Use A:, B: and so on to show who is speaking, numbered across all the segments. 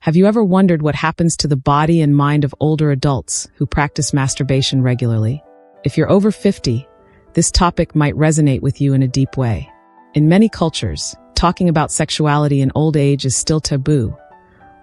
A: Have you ever wondered what happens to the body and mind of older adults who practice masturbation regularly? If you're over 50, this topic might resonate with you in a deep way. In many cultures, talking about sexuality in old age is still taboo,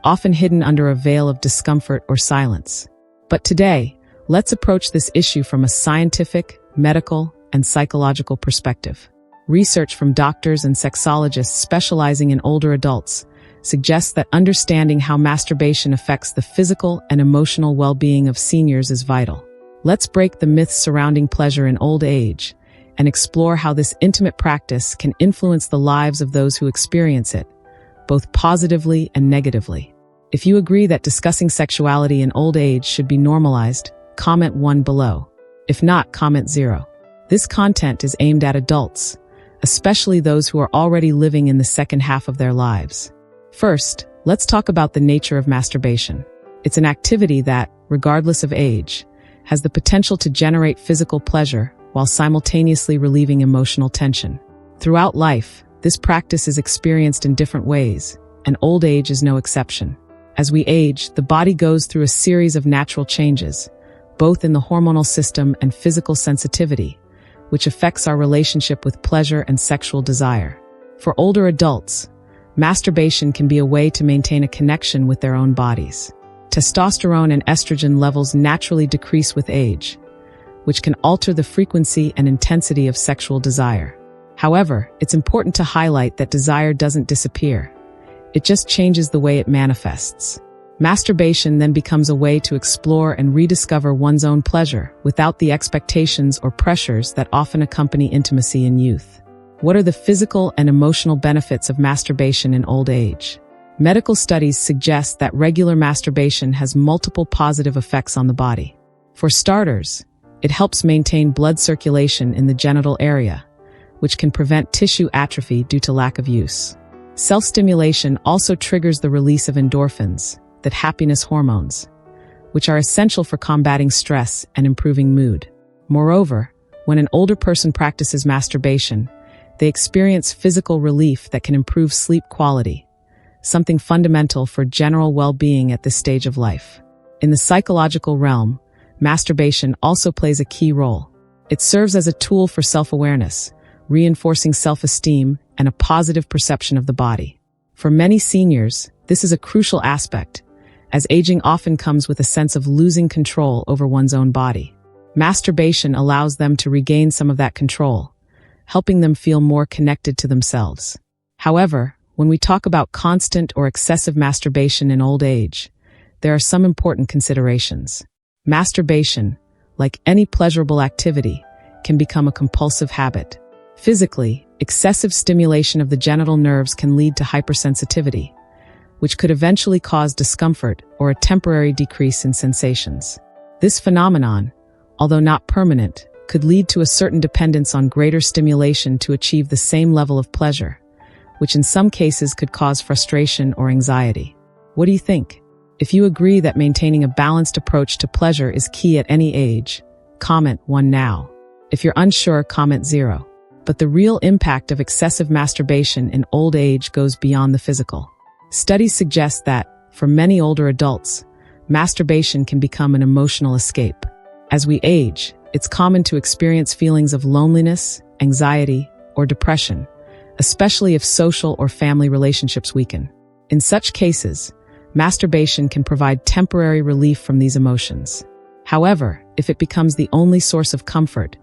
A: often hidden under a veil of discomfort or silence. But today, let's approach this issue from a scientific, medical, and psychological perspective. Research from doctors and sexologists specializing in older adults suggests that understanding how masturbation affects the physical and emotional well-being of seniors is vital. Let's break the myths surrounding pleasure in old age and explore how this intimate practice can influence the lives of those who experience it, both positively and negatively. If you agree that discussing sexuality in old age should be normalized, comment 1 below. If not, comment 0. This content is aimed at adults, especially those who are already living in the second half of their lives. First, let's talk about the nature of masturbation. It's an activity that, regardless of age, has the potential to generate physical pleasure while simultaneously relieving emotional tension. Throughout life, this practice is experienced in different ways, and old age is no exception. As we age, the body goes through a series of natural changes, both in the hormonal system and physical sensitivity, which affects our relationship with pleasure and sexual desire. For older adults, masturbation can be a way to maintain a connection with their own bodies. Testosterone and estrogen levels naturally decrease with age, which can alter the frequency and intensity of sexual desire. However, it's important to highlight that desire doesn't disappear. It just changes the way it manifests. Masturbation then becomes a way to explore and rediscover one's own pleasure without the expectations or pressures that often accompany intimacy in youth. What are the physical and emotional benefits of masturbation in old age? Medical studies suggest that regular masturbation has multiple positive effects on the body. For starters, it helps maintain blood circulation in the genital area, which can prevent tissue atrophy due to lack of use. Self-stimulation also triggers the release of endorphins, the happiness hormones, which are essential for combating stress and improving mood. Moreover, when an older person practices masturbation, they experience physical relief that can improve sleep quality, something fundamental for general well-being at this stage of life. In the psychological realm, masturbation also plays a key role. It serves as a tool for self-awareness, reinforcing self-esteem and a positive perception of the body. For many seniors, this is a crucial aspect, as aging often comes with a sense of losing control over one's own body. Masturbation allows them to regain some of that control, helping them feel more connected to themselves. However, when we talk about constant or excessive masturbation in old age, there are some important considerations. Masturbation, like any pleasurable activity, can become a compulsive habit. Physically, excessive stimulation of the genital nerves can lead to hypersensitivity, which could eventually cause discomfort or a temporary decrease in sensations. This phenomenon, although not permanent, could lead to a certain dependence on greater stimulation to achieve the same level of pleasure, which in some cases could cause frustration or anxiety. What do you think? If you agree that maintaining a balanced approach to pleasure is key at any age, comment 1 now. If you're unsure, comment 0. But the real impact of excessive masturbation in old age goes beyond the physical. Studies suggest that, for many older adults, masturbation can become an emotional escape. As we age, it's common to experience feelings of loneliness, anxiety, or depression, especially if social or family relationships weaken. In such cases, masturbation can provide temporary relief from these emotions. However, if it becomes the only source of comfort,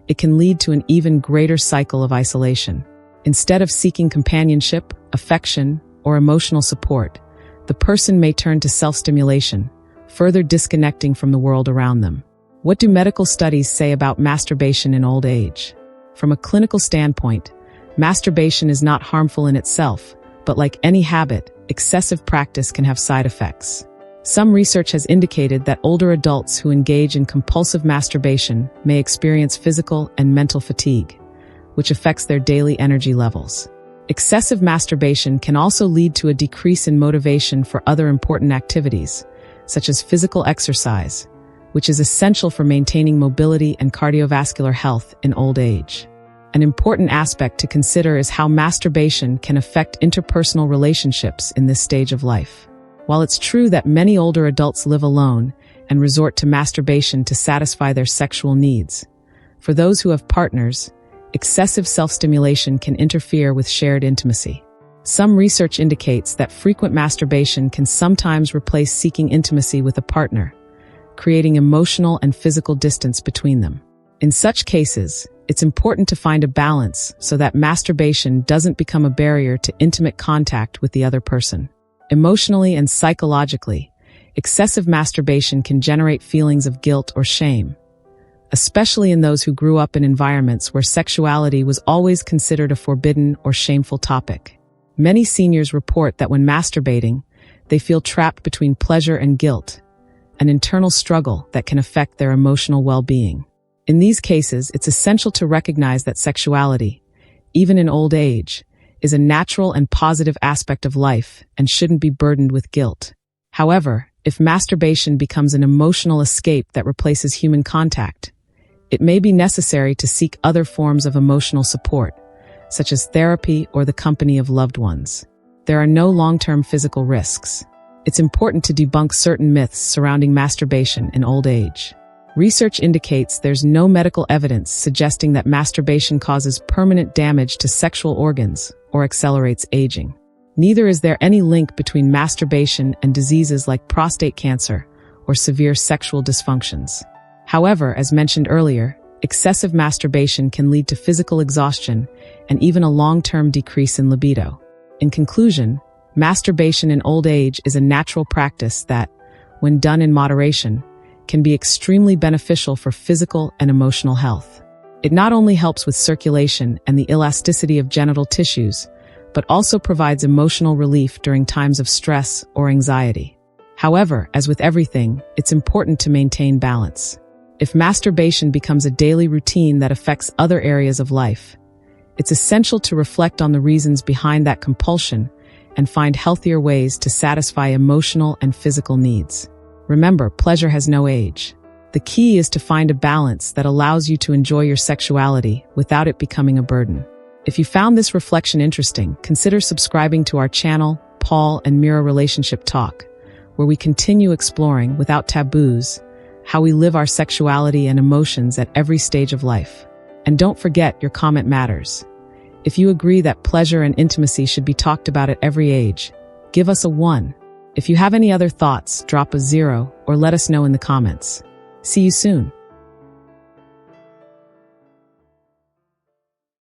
A: it can lead to an even greater cycle of isolation. Instead of seeking companionship, affection, or emotional support, the person may turn to self-stimulation, further disconnecting from the world around them. What do medical studies say about masturbation in old age? From a clinical standpoint, masturbation is not harmful in itself, but like any habit, excessive practice can have side effects. Some research has indicated that older adults who engage in compulsive masturbation may experience physical and mental fatigue, which affects their daily energy levels. Excessive masturbation can also lead to a decrease in motivation for other important activities, such as physical exercise, which is essential for maintaining mobility and cardiovascular health in old age. An important aspect to consider is how masturbation can affect interpersonal relationships in this stage of life. While it's true that many older adults live alone and resort to masturbation to satisfy their sexual needs, for those who have partners, excessive self-stimulation can interfere with shared intimacy. Some research indicates that frequent masturbation can sometimes replace seeking intimacy with a partner, creating emotional and physical distance between them. In such cases, it's important to find a balance so that masturbation doesn't become a barrier to intimate contact with the other person. Emotionally and psychologically, excessive masturbation can generate feelings of guilt or shame, especially in those who grew up in environments where sexuality was always considered a forbidden or shameful topic. Many seniors report that when masturbating, they feel trapped between pleasure and guilt, an internal struggle that can affect their emotional well-being. In these cases, it's essential to recognize that sexuality, even in old age, is a natural and positive aspect of life and shouldn't be burdened with guilt. However, if masturbation becomes an emotional escape that replaces human contact, it may be necessary to seek other forms of emotional support, such as therapy or the company of loved ones. There are no long-term physical risks. It's important to debunk certain myths surrounding masturbation in old age. Research indicates there's no medical evidence suggesting that masturbation causes permanent damage to sexual organs or accelerates aging. Neither is there any link between masturbation and diseases like prostate cancer or severe sexual dysfunctions. However, as mentioned earlier, excessive masturbation can lead to physical exhaustion and even a long-term decrease in libido. In conclusion, masturbation in old age is a natural practice that, when done in moderation, can be extremely beneficial for physical and emotional health. It not only helps with circulation and the elasticity of genital tissues, but also provides emotional relief during times of stress or anxiety. However, as with everything, it's important to maintain balance. If masturbation becomes a daily routine that affects other areas of life, it's essential to reflect on the reasons behind that compulsion and find healthier ways to satisfy emotional and physical needs. Remember, pleasure has no age. The key is to find a balance that allows you to enjoy your sexuality without it becoming a burden. If you found this reflection interesting, consider subscribing to our channel, Paul and Mira Relationship Talk, where we continue exploring, without taboos, how we live our sexuality and emotions at every stage of life. And don't forget, your comment matters. If you agree that pleasure and intimacy should be talked about at every age, give us a 1. If you have any other thoughts, drop a 0 or let us know in the comments. See you soon.